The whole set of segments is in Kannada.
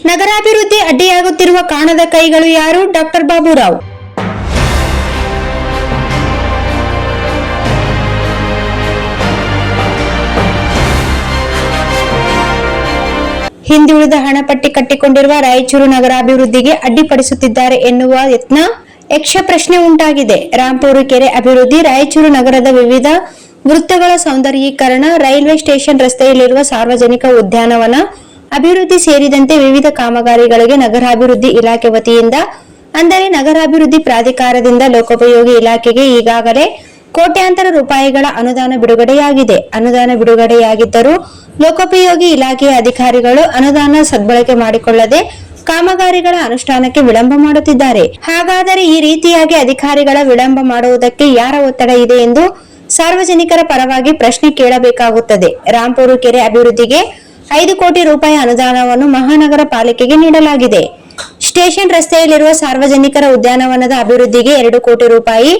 ನಗರಾಭಿವೃದ್ಧಿ ಅಡ್ಡಿಯಾಗುತ್ತಿರುವ ಕಾಣದ ಕೈಗಳು ಯಾರು? ಡಾಕ್ಟರ್ ಬಾಬುರಾವ್. ಹಿಂದುಳಿದ ಹಣಪಟ್ಟಿ ಕಟ್ಟಿಕೊಂಡಿರುವ ರಾಯಚೂರು ನಗರಾಭಿವೃದ್ಧಿಗೆ ಅಡ್ಡಿಪಡಿಸುತ್ತಿದ್ದಾರೆ ಎನ್ನುವ ಯತ್ನ ಯಕ್ಷ ಪ್ರಶ್ನೆ ಉಂಟಾಗಿದೆ. ರಾಂಪುರ ಕೆರೆ ಅಭಿವೃದ್ಧಿ, ರಾಯಚೂರು ನಗರದ ವಿವಿಧ ವೃತ್ತಗಳ ಸೌಂದರ್ಯೀಕರಣ, ರೈಲ್ವೆ ಸ್ಟೇಷನ್ ರಸ್ತೆಯಲ್ಲಿರುವ ಸಾರ್ವಜನಿಕ ಉದ್ಯಾನವನ ಅಭಿವೃದ್ಧಿ ಸೇರಿದಂತೆ ವಿವಿಧ ಕಾಮಗಾರಿಗಳಿಗೆ ನಗರಾಭಿವೃದ್ಧಿ ಇಲಾಖೆ ವತಿಯಿಂದ ಅಂದರೆ ನಗರಾಭಿವೃದ್ಧಿ ಪ್ರಾಧಿಕಾರದಿಂದ ಲೋಕೋಪಯೋಗಿ ಇಲಾಖೆಗೆ ಈಗಾಗಲೇ ಕೋಟ್ಯಾಂತರ ರೂಪಾಯಿಗಳ ಅನುದಾನ ಬಿಡುಗಡೆಯಾಗಿದೆ. ಅನುದಾನ ಬಿಡುಗಡೆಯಾಗಿದ್ದರೂ ಲೋಕೋಪಯೋಗಿ ಇಲಾಖೆಯ ಅಧಿಕಾರಿಗಳು ಅನುದಾನ ಸದ್ಬಳಕೆ ಮಾಡಿಕೊಳ್ಳದೆ ಕಾಮಗಾರಿಗಳ ಅನುಷ್ಠಾನಕ್ಕೆ ವಿಳಂಬ ಮಾಡುತ್ತಿದ್ದಾರೆ. ಹಾಗಾದರೆ ಈ ರೀತಿಯಾಗಿ ಅಧಿಕಾರಿಗಳ ವಿಳಂಬ ಮಾಡುವುದಕ್ಕೆ ಯಾರ ಒತ್ತಡ ಇದೆ ಎಂದು ಸಾರ್ವಜನಿಕರ ಪರವಾಗಿ ಪ್ರಶ್ನೆ ಕೇಳಬೇಕಾಗುತ್ತದೆ. ರಾಂಪುರ ಕೆರೆ ಅಭಿವೃದ್ಧಿಗೆ 5 ಕೋಟಿ ರೂಪಾಯಿ ಅನುದಾನವನ್ನು ಮಹಾನಗರ ಪಾಲಿಕೆಗೆ ನೀಡಲಾಗಿದೆ. ಸ್ಟೇಷನ್ ರಸ್ತೆಯಲ್ಲಿರುವ ಸಾರ್ವಜನಿಕರ ಉದ್ಯಾನವನದ ಅಭಿವೃದ್ಧಿಗೆ 2 ಕೋಟಿ ರೂಪಾಯಿ,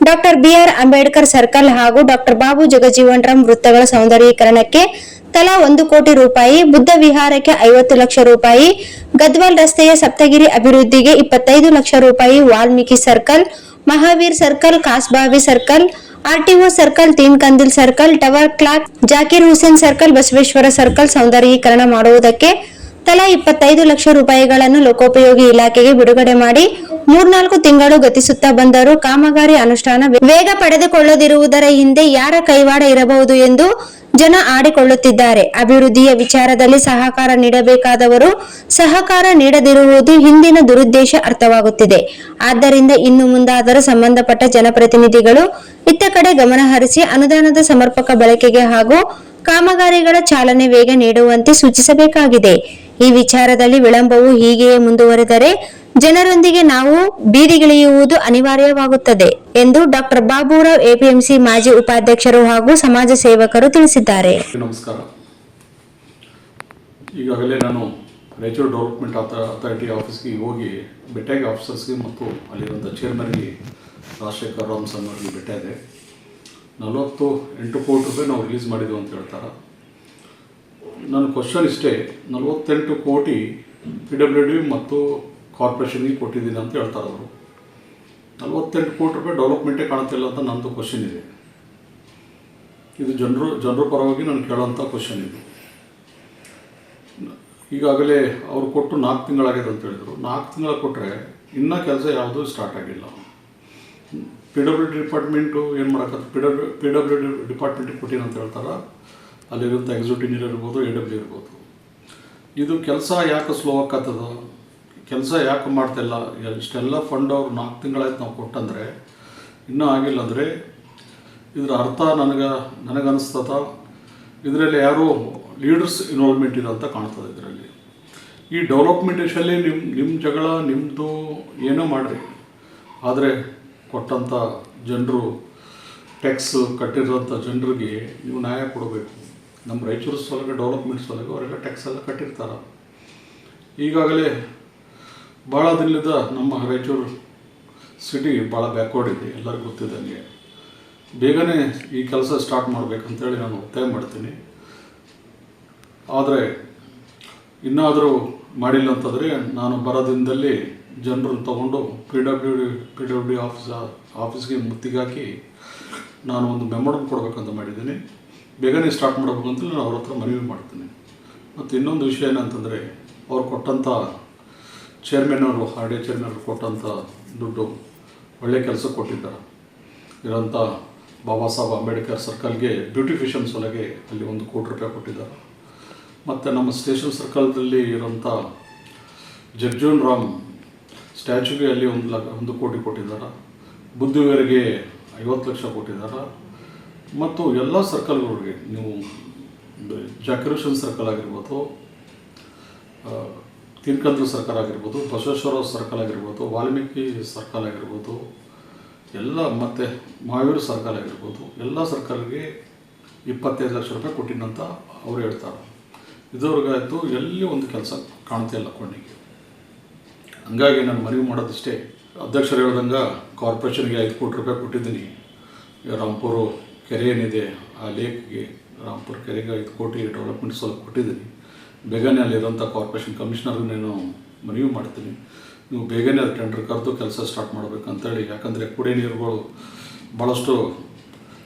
ಡಾಕ್ಟರ್ BR ಅಂಬೇಡ್ಕರ್ ಸರ್ಕಲ್ ಹಾಗೂ ಡಾಕ್ಟರ್ ಬಾಬು ಜಗಜೀವನ್ ರಾಮ್ ವೃತ್ತಗಳ ಸೌಂದರ್ಯೀಕರಣಕ್ಕೆ ತಲಾ 1 ಕೋಟಿ ರೂಪಾಯಿ, ಬುದ್ಧ ವಿಹಾರಕ್ಕೆ 50 ಲಕ್ಷ ರೂಪಾಯಿ, ಗದ್ವಾಲ್ ರಸ್ತೆಯ ಸಪ್ತಗಿರಿ ಅಭಿವೃದ್ಧಿಗೆ 25 ಲಕ್ಷ ರೂಪಾಯಿ, Valmiki circle, Mahavir circle, Kasbavi circle, RTO circle, Teen Kandil circle, tower clock, Zakir Hussain circle, Basaveshwara circle ಸೌಂದರ್ಯೀಕರಣ ಮಾಡುವುದಕ್ಕೆ ತಲಾ 25 ಲಕ್ಷ ರೂಪಾಯಿಗಳನ್ನು ಲೋಕೋಪಯೋಗಿ ಇಲಾಖೆಗೆ ಬಿಡುಗಡೆ ಮಾಡಿ 3-4 ತಿಂಗಳು ಗತಿಸುತ್ತಾ ಬಂದರೂ ಕಾಮಗಾರಿ ಅನುಷ್ಠಾನ ವೇಗ ಪಡೆದುಕೊಳ್ಳದಿರುವುದರ ಹಿಂದೆ ಯಾರ ಕೈವಾಡ ಇರಬಹುದು ಎಂದು ಜನ ಆಡಿಕೊಳ್ಳುತ್ತಿದ್ದಾರೆ. ಅಭಿವೃದ್ಧಿಯ ವಿಚಾರದಲ್ಲಿ ಸಹಕಾರ ನೀಡಬೇಕಾದವರು ಸಹಕಾರ ನೀಡದಿರುವುದು ಹಿಂದಿನ ದುರುದ್ದೇಶ ಅರ್ಥವಾಗುತ್ತಿದೆ. ಆದ್ದರಿಂದ ಇನ್ನು ಮುಂದಾದರೂ ಸಂಬಂಧಪಟ್ಟ ಜನಪ್ರತಿನಿಧಿಗಳು ಇತ್ತ ಕಡೆ ಗಮನ ಹರಿಸಿ ಅನುದಾನದ ಸಮರ್ಪಕ ಬಳಕೆಗೆ ಹಾಗೂ ಕಾಮಗಾರಿಗಳ ಚಾಲನೆ ವೇಗ ನೀಡುವಂತೆ ಸೂಚಿಸಬೇಕಾಗಿದೆ. ಈ ವಿಚಾರದಲ್ಲಿ ವಿಳಂಬವು ಹೀಗೆಯೇ ಮುಂದುವರೆದರೆ ಜನರೊಂದಿಗೆ ನಾವು ಬೀದಿಗಿಳಿಯುವುದು ಅನಿವಾರ್ಯವಾಗುತ್ತದೆ ಎಂದು ಡಾಕ್ಟರ್ ಬಾಬುರಾವ್ APMC ಮಾಜಿ ಉಪಾಧ್ಯಕ್ಷರು ಹಾಗೂ ಸಮಾಜ ಸೇವಕರು ತಿಳಿಸಿದ್ದಾರೆ. ನಮಸ್ಕಾರ. ಈಗಾಗಲೇ ನಾನು ರಾಯಚೂರು ಡೆವಲಪ್ಮೆಂಟ್ ಅಥಾರಿಟಿ ಆಫೀಸ್ಗೆ ಹೋಗಿ ಭೇಟಿಯಾಗಿ ಆಫೀಸರ್ಸ್ಗೆ ಮತ್ತು ಅಲ್ಲಿರುವಂಥ ಚೇರ್ಮನ್ಗೆ ರಾಜಶೇಖರ್ ರಾಮ್ಸನ್ ಅವರಿಗೆ ಭೇಟಿಯಾದೆ. 48 ಕೋಟಿ ರೂಪಾಯಿ ನಾವು ರಿಲೀಸ್ ಮಾಡಿದ್ವಿ ಅಂತ ಹೇಳ್ತಾರೆ. ನನ್ನ ಕ್ವಶನ್ ಇಷ್ಟೇ, 48 ಕೋಟಿ PWD ಮತ್ತು ಕಾರ್ಪೊರೇಷನ್ಗೆ ಕೊಟ್ಟಿದ್ದೀನಿ ಅಂತ ಹೇಳ್ತಾರೆ ಅವರು. 48 ಕೋಟಿ ರೂಪಾಯಿ ಡೆವಲಪ್ಮೆಂಟೇ ಕಾಣ್ತಿಲ್ಲ ಅಂತ ನನ್ನದು ಕ್ವಶನ್ ಇದೆ. ಇದು ಜನರ ಪರವಾಗಿ ನಾನು ಕೇಳೋಂಥ ಕ್ವಶನ್ ಇದು. ಈಗಾಗಲೇ ಅವರು ಕೊಟ್ಟು 4 ತಿಂಗಳಾಗಿದೆ ಅಂತ ಹೇಳಿದರು. 4 ತಿಂಗಳ ಕೊಟ್ಟರೆ ಇನ್ನೂ ಕೆಲಸ ಯಾವುದೂ ಸ್ಟಾರ್ಟ್ ಆಗಿಲ್ಲ. PWD ಡಿಪಾರ್ಟ್ಮೆಂಟು ಏನು ಮಾಡೋಕ್ಕಂತ PWD ಡಿಪಾರ್ಟ್ಮೆಂಟಿಗೆ ಕೊಟ್ಟಿನ ಅಂತ ಹೇಳ್ತಾರೆ. ಅಲ್ಲಿರುವಂಥ ಎಕ್ಸಿಕ್ಯೂಟಿವ್ ಇಂಜಿನಿಯರ್ ಇರ್ಬೋದು, AW ಇರ್ಬೋದು. ಇದು ಕೆಲಸ ಯಾಕೆ ಸ್ಲೋ ಆಕತ್ತದ, ಕೆಲಸ ಯಾಕೆ ಮಾಡ್ತಿಲ್ಲ? ಇಷ್ಟೆಲ್ಲ ಫಂಡ್ ಅವ್ರು 4 ತಿಂಗಳಾಯ್ತು ನಾವು ಕೊಟ್ಟಂದರೆ ಇನ್ನೂ ಆಗಿಲ್ಲ ಅಂದರೆ ಇದರ ಅರ್ಥ ನನಗನ್ನಿಸ್ತದ ಇದರಲ್ಲಿ ಯಾರೋ ಲೀಡರ್ಸ್ ಇನ್ವಾಲ್ವ್ಮೆಂಟ್ ಇದೆ ಅಂತ ಕಾಣ್ತದೆ. ಇದರಲ್ಲಿ ಈ ಡೆವಲಪ್ಮೆಂಟ್ ವಿಷಯಲ್ಲಿ ನಿಮ್ಮ ಜಗಳ ನಿಮ್ಮದು ಏನೋ ಮಾಡಿರಿ, ಆದರೆ ಕೊಟ್ಟಂಥ ಜನರು ಟ್ಯಾಕ್ಸ್ ಕಟ್ಟಿರೋಂಥ ಜನರಿಗೆ ನೀವು ನ್ಯಾಯ ಕೊಡಬೇಕು. ನಮ್ಮ ರಾಯಚೂರು ಸಲುವಾಗಿ ಡೆವಲಪ್ಮೆಂಟ್ ಸಲುವಾಗಿ ಅವರೆಲ್ಲ ಟ್ಯಾಕ್ಸ್ ಎಲ್ಲ ಕಟ್ಟಿರ್ತಾರೆ. ಈಗಾಗಲೇ ಭಾಳ ದಿನದಿಂದ ನಮ್ಮ ರಾಯಚೂರು ಸಿಟಿ ಭಾಳ ಬ್ಯಾಕ್ವರ್ಡ್ ಇದೆ, ಎಲ್ಲರಿಗೂ ಗೊತ್ತಿದ್ದಂಗೆ. ಬೇಗನೆ ಈ ಕೆಲಸ ಸ್ಟಾರ್ಟ್ ಮಾಡಬೇಕಂತೇಳಿ ನಾನು ಒತ್ತಾಯ ಮಾಡ್ತೀನಿ. ಆದರೆ ಇನ್ನಾದರೂ ಮಾಡಿಲ್ಲ ಅಂತಂದರೆ ನಾನು ಬರೋ ದಿನದಲ್ಲಿ ಜನರನ್ನು ತೊಗೊಂಡು PWD ಆಫೀಸ್ಗೆ ಮುತ್ತಿಗೆ ಹಾಕಿ ನಾನು ಒಂದು ಮೆಮೊರಮ್ ಕೊಡಬೇಕಂತ ಮಾಡಿದ್ದೀನಿ. ಬೇಗನೆ ಸ್ಟಾರ್ಟ್ ಮಾಡಬೇಕು ಅಂತ ನಾನು ಅವ್ರ ಹತ್ರ ಮನವಿ ಮಾಡ್ತೀನಿ. ಮತ್ತು ಇನ್ನೊಂದು ವಿಷಯ ಏನಂತಂದರೆ ಅವ್ರು ಕೊಟ್ಟಂಥ ಚೇರ್ಮನ್ ಅವರು ಕೊಟ್ಟಂಥ ದುಡ್ಡು ಒಳ್ಳೆಯ ಕೆಲಸ ಕೊಟ್ಟಿದ್ದಾರೆ. ಇರೋಂಥ ಬಾಬಾ ಸಾಹೇಬ್ ಅಂಬೇಡ್ಕರ್ ಸರ್ಕಲ್ಗೆ ಬ್ಯೂಟಿಫಿಷನ್ ಸಲುವಾಗಿ ಅಲ್ಲಿ 1 ಕೋಟಿ ರೂಪಾಯಿ ಕೊಟ್ಟಿದ್ದಾರೆ. ಮತ್ತು ನಮ್ಮ ಸ್ಟೇಷನ್ ಸರ್ಕಲ್ದಲ್ಲಿ ಇರೋಂಥ ಜಗಜೀವನ್ ರಾಮ್ ಸ್ಟ್ಯಾಚ್ಯೂಗೆ ಅಲ್ಲಿ 1 ಕೋಟಿ ಕೊಟ್ಟಿದ್ದಾರೆ. ಬುದ್ಧಿವೀರಿಗೆ 50 ಲಕ್ಷ ಕೊಟ್ಟಿದ್ದಾರೆ. ಮತ್ತು ಎಲ್ಲ ಸರ್ಕಲ್ಗಳಿಗೆ ನೀವು ಜಾಕಿರ್ ಹುಸೇನ್ ಸರ್ಕಲ್ ಆಗಿರ್ಬೋದು, ತೀನ್ ಕಂದಿಲ್ ಸರ್ಕಲ್ ಆಗಿರ್ಬೋದು, ಬಸವೇಶ್ವರ ಸರ್ಕಲ್ ಆಗಿರ್ಬೋದು, ವಾಲ್ಮೀಕಿ ಸರ್ಕಲ್ ಆಗಿರ್ಬೋದು, ಎಲ್ಲ ಮತ್ತು ಮಹಾವೀರ್ ಸರ್ಕಲ್ ಆಗಿರ್ಬೋದು, ಎಲ್ಲ ಸರ್ಕಲ್ಗೆ 25 ಲಕ್ಷ ರೂಪಾಯಿ ಕೊಟ್ಟಿನಂತ ಅವರು ಹೇಳ್ತಾರೆ. ಇದುವರೆಗಾಯಿತು ಎಲ್ಲಿ ಒಂದು ಕೆಲಸ ಕಾಣ್ತಿಲ್ಲ ಕೊಂಡಿಗೆ. ಹಂಗಾಗಿ ನಾನು ಮನವಿ ಮಾಡೋದಿಷ್ಟೇ, ಅಧ್ಯಕ್ಷರು ಹೇಳ್ದಂಗೆ ಕಾರ್ಪೊರೇಷನ್ಗೆ 5 ಕೋಟಿ ರೂಪಾಯಿ ಕೊಟ್ಟಿದ್ದೀನಿ. ರಾಂಪುರ ಕೆರೆ ಏನಿದೆ ಆ ಲೇಕ್ಗೆ, ರಾಂಪುರ ಕೆರೆಗೆ 5 ಕೋಟಿ ಡೆವಲಪ್ಮೆಂಟ್ ಸಲ ಕೊಟ್ಟಿದ್ದೀನಿ. ಬೇಗನೆ ಅಲ್ಲಿರೋಂಥ ಕಾರ್ಪೊರೇಷನ್ ಕಮಿಷನರ್ಗೆ ನಾನು ಮನವಿ ಮಾಡ್ತೀನಿ, ನೀವು ಬೇಗನೆ ಅದು ಟೆಂಡರ್ ಕರೆದು ಕೆಲಸ ಸ್ಟಾರ್ಟ್ ಮಾಡಬೇಕಂತೇಳಿ. ಯಾಕಂದರೆ ಕುಡಿಯೋ ನೀರುಗಳು ಭಾಳಷ್ಟು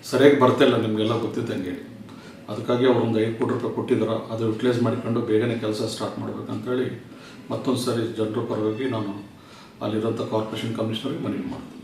ಸರಿಯಾಗಿ ಬರ್ತಾಯಿಲ್ಲ, ನಿಮಗೆಲ್ಲ ಗೊತ್ತಿದ್ದಂಗೆ. ಅದಕ್ಕಾಗಿ ಅವರೊಂದು 5 ಕೋಟಿ ರೂಪಾಯಿ ಕೊಟ್ಟಿದ್ದಾರೆ, ಅದು ಯುಟಿಲೈಸ್ ಮಾಡಿಕೊಂಡು ಬೇಗನೆ ಕೆಲಸ ಸ್ಟಾರ್ಟ್ ಮಾಡಬೇಕಂತೇಳಿ ಮತ್ತೊಂದು ಸರಿ ಜನರ ಪರವಾಗಿ ನಾನು ಅಲ್ಲಿರೋಂಥ ಕಾರ್ಪೊರೇಷನ್ ಕಮಿಷನರ್ಗೆ ಮನವಿ ಮಾಡ್ತೀನಿ.